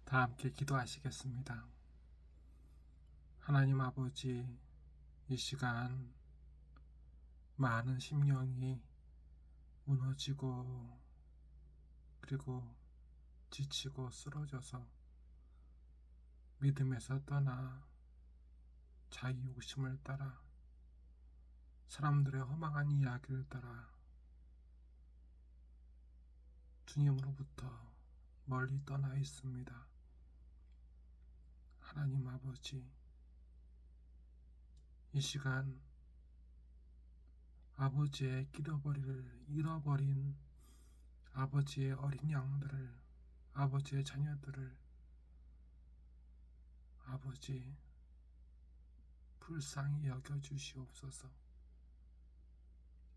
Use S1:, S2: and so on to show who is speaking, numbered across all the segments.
S1: 다 함께 기도하시겠습니다. 하나님 아버지, 이 시간 많은 심령이 무너지고 그리고 지치고 쓰러져서 믿음에서 떠나 자기 욕심을 따라 사람들의 허망한 이야기를 따라 주님으로부터 멀리 떠나 있습니다. 하나님 아버지, 이 시간 아버지의 잃어버린 아버지의 어린 양들을, 아버지의 자녀들을 아버지 불쌍히 여겨주시옵소서.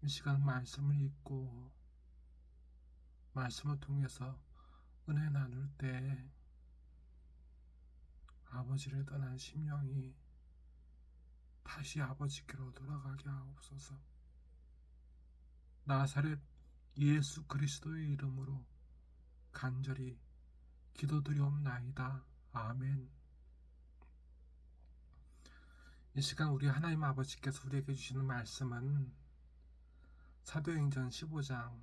S1: 이 시간 말씀을 읽고 말씀을 통해서 은혜 나눌 때 아버지를 떠난 심령이 다시 아버지께로 돌아가게 하옵소서. 나사렛 예수 그리스도의 이름으로 간절히 기도드리옵나이다. 아멘. 이 시간 우리 하나님 아버지께서 우리에게 주시는 말씀은 사도행전 15장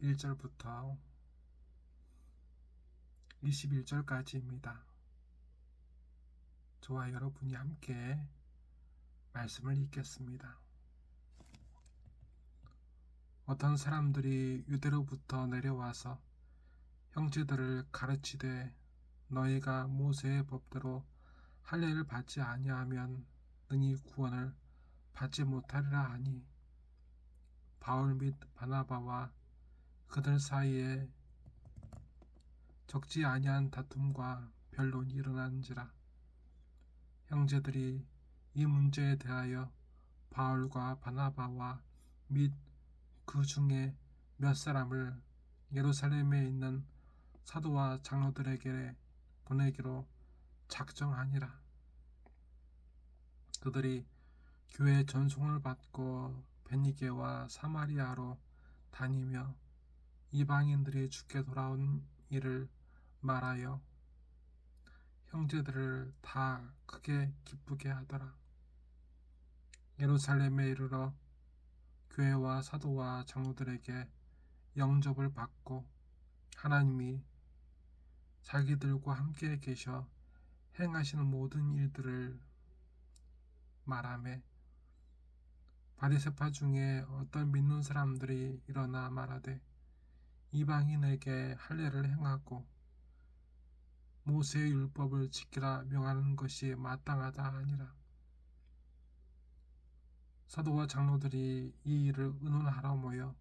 S1: 1절부터 21절까지입니다. 저와 여러분이 함께 말씀을 읽겠습니다. 어떤 사람들이 유대로부터 내려와서 형제들을 가르치되 너희가 모세의 법대로 할례를 받지 아니하면 능히 구원을 받지 못하리라 하니 바울 및 바나바와 그들 사이에 적지 아니한 다툼과 변론이 일어난지라. 형제들이 이 문제에 대하여 바울과 바나바와 및 그 중에 몇 사람을 예루살렘에 있는 사도와 장로들에게 보내기로 작정하니라. 그들이 교회 전송을 받고 베니게와 사마리아로 다니며 이방인들이 주께 돌아온 일을 말하여 형제들을 다 크게 기쁘게 하더라. 예루살렘에 이르러 교회와 사도와 장로들에게 영접을 받고 하나님이 자기들과 함께 계셔 행하시는 모든 일들을 말하매 바리새파 중에 어떤 믿는 사람들이 일어나 말하되 이방인에게 할례를 행하고 모세의 율법을 지키라 명하는 것이 마땅하다 하니라. 사도와 장로들이 이 일을 의논하러 모여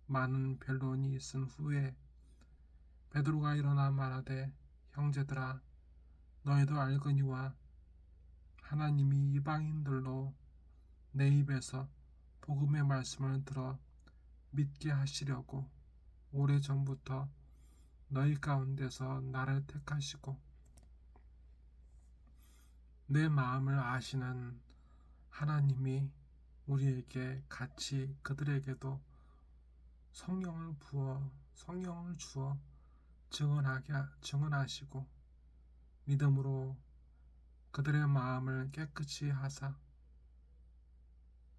S1: 많은 변론이 있은 후에 베드로가 일어나 말하되 형제들아 너희도 알거니와 하나님이 이방인들로 내 입에서 복음의 말씀을 들어 믿게 하시려고 오래전부터 너희 가운데서 나를 택하시고 내 마음을 아시는 하나님이 우리에게 같이 그들에게도 성령을 주어 증언하시고 믿음으로 그들의 마음을 깨끗이 하사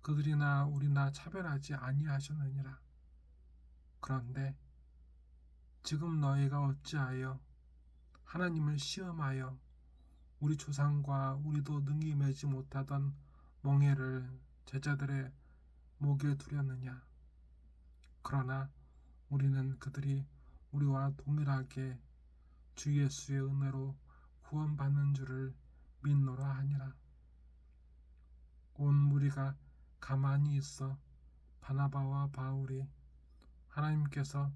S1: 그들이나 우리나 차별하지 아니하셨느니라. 그런데 지금 너희가 어찌하여 하나님을 시험하여 우리 조상과 우리도 능히 매지 못하던 멍에를 제자들의 목에 두렸느냐. 그러나 우리는 그들이 우리와 동일하게 주 예수의 은혜로 구원받는 줄을 믿노라 하니라. 온 무리가 가만히 있어 바나바와 바울이 하나님께서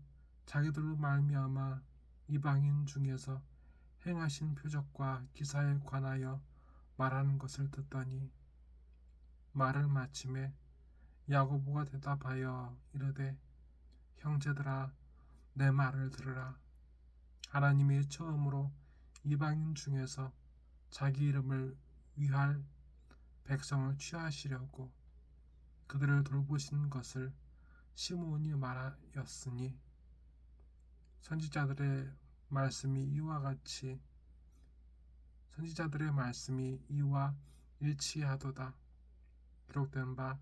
S1: 자기들로 말미암아 이방인 중에서 행하신 표적과 기사에 관하여 말하는 것을 듣더니 말을 마침에 야고보가 대답하여 이르되 형제들아 내 말을 들으라. 하나님이 처음으로 이방인 중에서 자기 이름을 위할 백성을 취하시려고 그들을 돌보신 것을 시므온이 말하였으니 선지자들의 말씀이 이와 같이 선지자들의 말씀이 이와 일치하도다. 기록된 바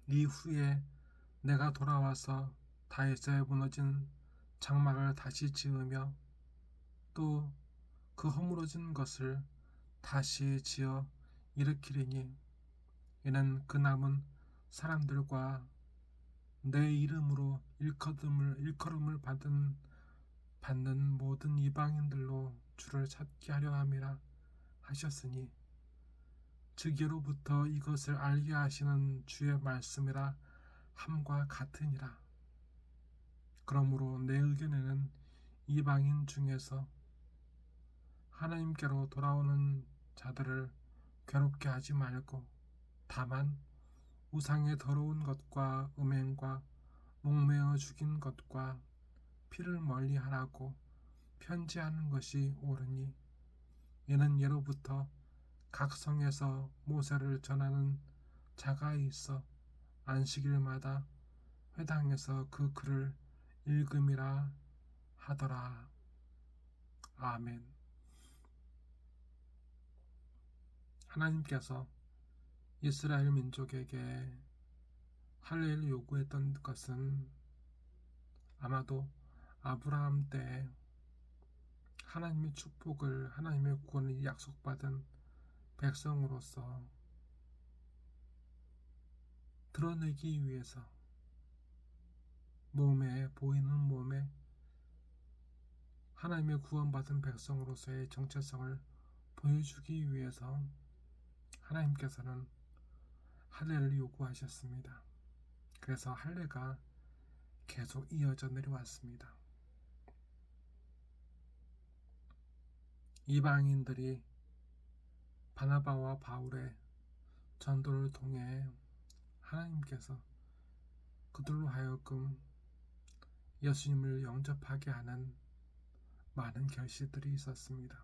S1: 이후에 내가 돌아와서 다윗의 무너진 장막을 다시 지으며 또 그 허물어진 것을 다시 지어 일으키리니 이는 그 남은 사람들과 내 이름으로 일컬음을 받는 모든 이방인들로 주를 찾게 하려 함이라 하셨으니 즉예로부터 이것을 알게 하시는 주의 말씀이라 함과 같으니라. 그러므로 내 의견에는 이방인 중에서 하나님께로 돌아오는 자들을 괴롭게 하지 말고 다만 우상의 더러운 것과 음행과 목매어 죽인 것과 피를 멀리하라고 편지하는 것이 옳으니 이는 예로부터 각 성에서 모세를 전하는 자가 있어 안식일마다 회당에서 그 글을 읽음이라 하더라. 아멘. 하나님께서 이스라엘 민족에게 할례를 요구했던 것은 아마도 아브라함 때 하나님의 축복을, 하나님의 구원을 약속받은 백성으로서 드러내기 위해서 보이는 몸에 하나님의 구원받은 백성으로서의 정체성을 보여주기 위해서 하나님께서는 할례를 요구하셨습니다. 그래서 할례가 계속 이어져 내려왔습니다. 이방인들이 바나바와 바울의 전도를 통해 하나님께서 그들로 하여금 예수님을 영접하게 하는 많은 결실들이 있었습니다.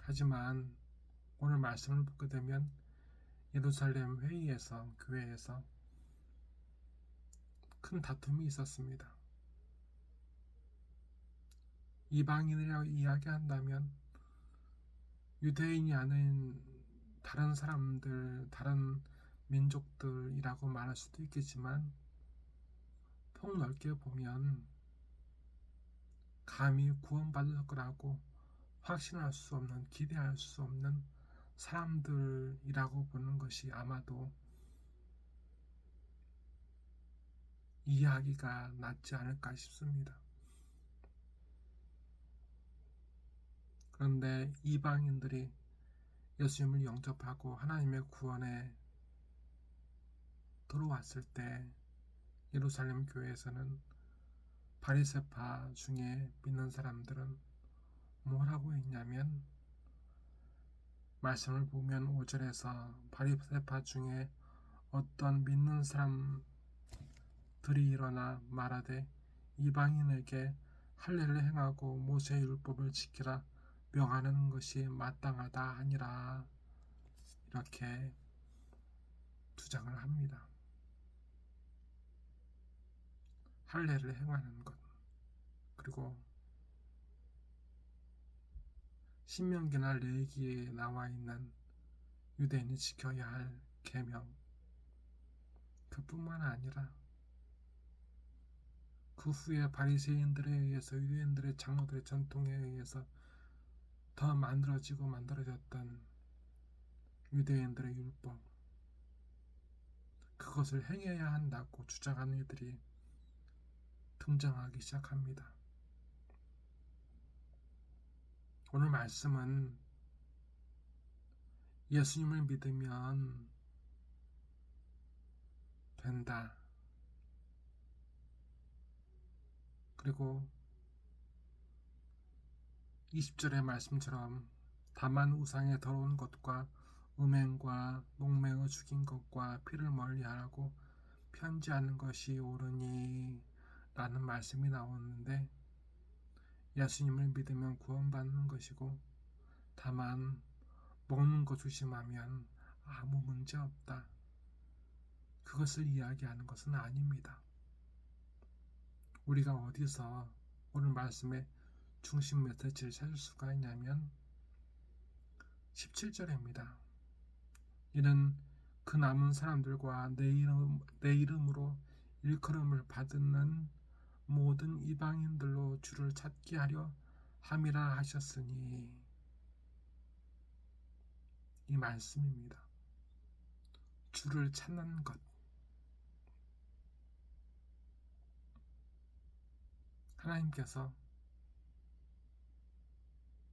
S1: 하지만 오늘 말씀을 보게 되면 예루살렘 회의에서, 교회에서 큰 다툼이 있었습니다. 이방인이라고 이야기한다면 유대인이 아닌 다른 사람들, 다른 민족들이라고 말할 수도 있겠지만 폭넓게 보면 감히 구원받을 거라고 확신할 수 없는, 기대할 수 없는 사람들이라고 보는 것이 아마도 이해하기가 낫지 않을까 싶습니다. 그런데 이방인들이 예수님을 영접하고 하나님의 구원에 들어왔을 때 예루살렘 교회에서는 바리새파 중에 믿는 사람들은 뭐라고 했냐면, 말씀을 보면 5절에서 바리새파 중에 어떤 믿는 사람들이 일어나 말하되 이방인에게 할례를 행하고 모세의 율법을 지키라 명하는 것이 마땅하다 하니라, 이렇게 주장을 합니다. 할례를 행하는 것, 그리고 신명기나 레위기에 나와 있는 유대인이 지켜야 할 계명, 그뿐만 아니라 그 후에 바리새인들에 의해서, 유대인들의 장로들의 전통에 의해서 더 만들어졌던 유대인들의 율법, 그것을 행해야 한다고 주장하는 이들이 등장하기 시작합니다. 오늘 말씀은 예수님을 믿으면 된다, 그리고 20절의 말씀처럼 다만 우상의 더러운 것과 음행과 목매어 죽인 것과 피를 멀리하라고 편지하는 것이 옳으니 라는 말씀이 나오는데, 예수님을 믿으면 구원받는 것이고 다만 먹는 거 조심하면 아무 문제 없다, 그것을 이야기하는 것은 아닙니다. 우리가 어디서 오늘 말씀에 중심 메시지를 찾을 수가 있냐면 17절입니다. 이는 그 남은 사람들과 내 이름으로 일컬음을 받는 모든 이방인들로 주를 찾게 하려 함이라 하셨으니, 이 말씀입니다. 주를 찾는 것. 하나님께서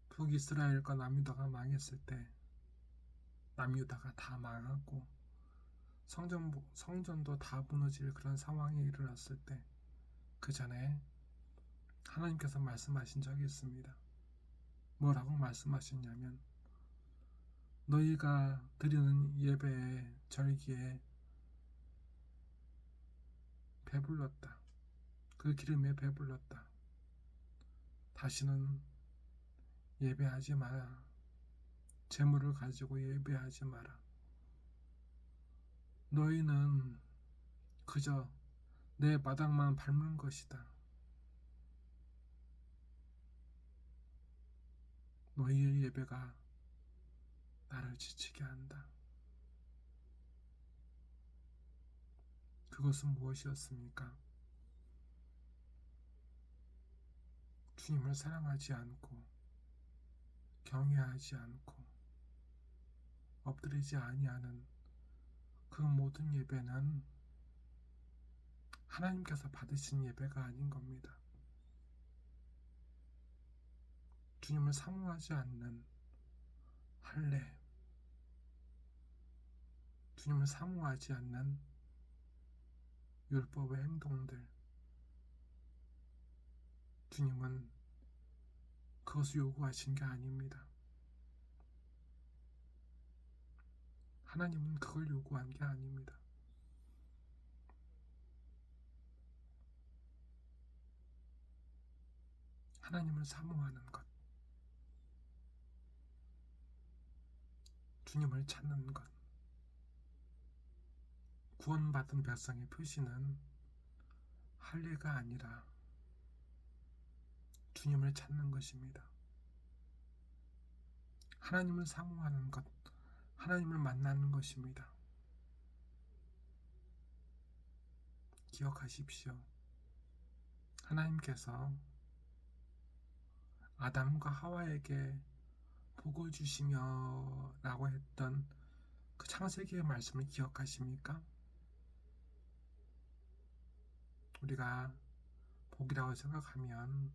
S1: 북이스라엘과 남유다가 망했을 때, 남유다가 다 망하고 성전도 다 무너질 그런 상황에 이르렀을 때, 그 전에 하나님께서 말씀하신 적이 있습니다. 뭐라고 말씀하셨냐면, 너희가 드리는 예배에 절기에 배불렀다. 그 기름에 배불렀다. 다시는 예배하지 마라. 재물을 가지고 예배하지 마라. 너희는 그저 내 마당만 밟는 것이다. 너희의 예배가 나를 지치게 한다. 그것은 무엇이었습니까? 주님을 사랑하지 않고 경외하지 않고 엎드리지 아니하는 그 모든 예배는 하나님께서 받으신 예배가 아닌 겁니다. 주님을 사모하지 않는 할례, 주님을 사모하지 않는 율법의 행동들, 주님은 그것을 요구하신 게 아닙니다. 하나님은 그걸 요구한 게 아닙니다. 하나님을 사모하는 것, 주님을 찾는 것, 구원받은 백성의 표시는 할례가 아니라 주님을 찾는 것입니다. 하나님을 사모하는 것, 하나님을 만나는 것입니다. 기억하십시오. 하나님께서 아담과 하와에게 복을 주시며 라고 했던 그 창세기의 말씀을 기억하십니까? 우리가 복이라고 생각하면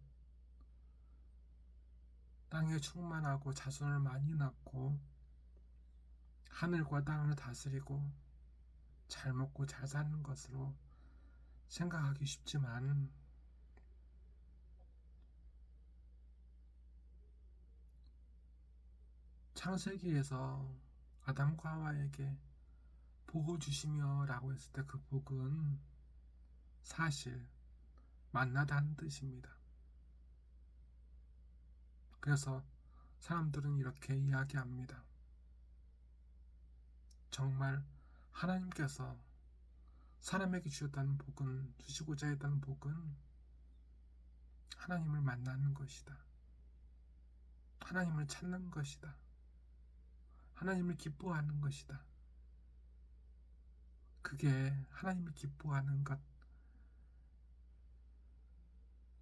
S1: 땅에 충만하고 자손을 많이 낳고 하늘과 땅을 다스리고 잘 먹고 잘 사는 것으로 생각하기 쉽지만, 창세기에서 아담과 하와에게 복을 주시며 라고 했을 때 그 복은 사실 만나다는 뜻입니다. 그래서 사람들은 이렇게 이야기합니다. 정말 하나님께서 사람에게 주시고자 했다는 복은 하나님을 만나는 것이다. 하나님을 찾는 것이다. 하나님을 기뻐하는 것이다. 그게 하나님을 기뻐하는 것,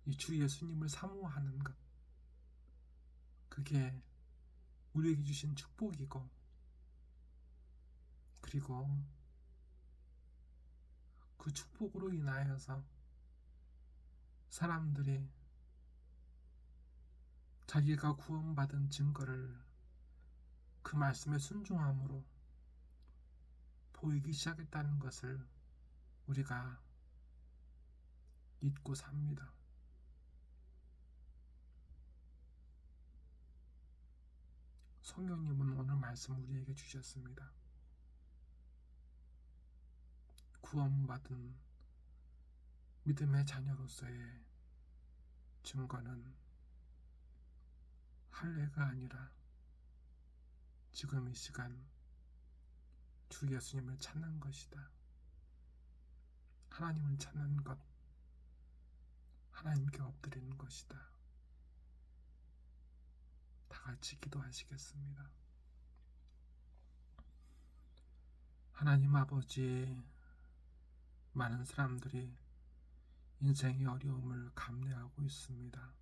S1: 이 주 예수님을 사모하는 것, 그게 우리에게 주신 축복이고, 그리고 그 축복으로 인하여서 사람들이 자기가 구원받은 증거를 그 말씀에 순종함으로 보이기 시작했다는 것을 우리가 잊고 삽니다. 성령님은 오늘 말씀 우리에게 주셨습니다. 구원받은 믿음의 자녀로서의 증거는 할례가 아니라 지금 이 시간 주 예수님을 찾는 것이다. 하나님을 찾는 것, 하나님께 엎드리는 것이다. 같이 기도하시겠습니다. 하나님 아버지, 많은 사람들이 인생의 어려움을 감내하고 있습니다.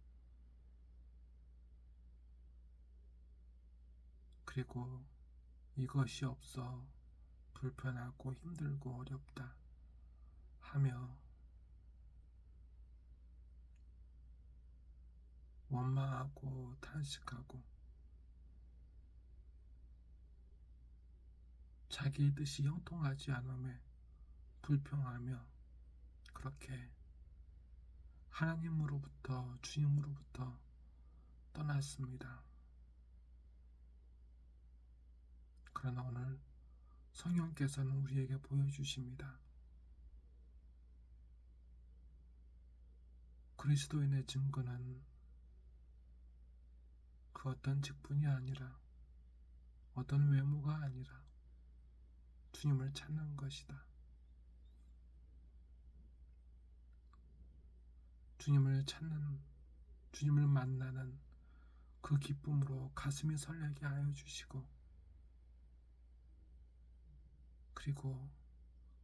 S1: 그리고 이것이 없어 불편하고 힘들고 어렵다 하며 원망하고 탄식하고 자기 뜻이 형통하지 않음에 불평하며 그렇게 하나님으로부터 주님으로부터 떠났습니다. 그러나 오늘 성령께서는 우리에게 보여주십니다. 그리스도인의 증거는 그 어떤 직분이 아니라 어떤 외모가 아니라 주님을 찾는 것이다. 주님을 찾는, 주님을 만나는 그 기쁨으로 가슴이 설레게 하여 주시고, 그리고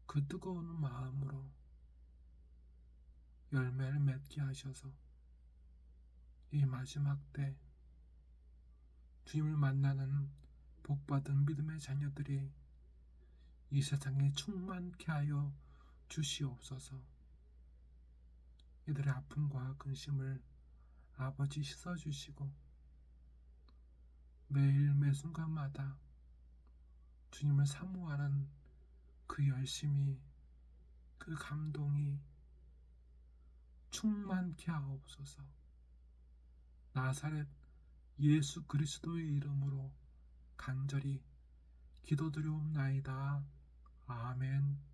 S1: 그 뜨거운 마음으로 열매를 맺게 하셔서 이 마지막 때 주님을 만나는 복받은 믿음의 자녀들이 이 세상에 충만케 하여 주시옵소서. 이들의 아픔과 근심을 아버지 씻어주시고 매일 매순간마다 주님을 사모하는 그 열심이, 그 감동이 충만케 하옵소서. 나사렛 예수 그리스도의 이름으로 간절히 기도드리옵나이다. 아멘.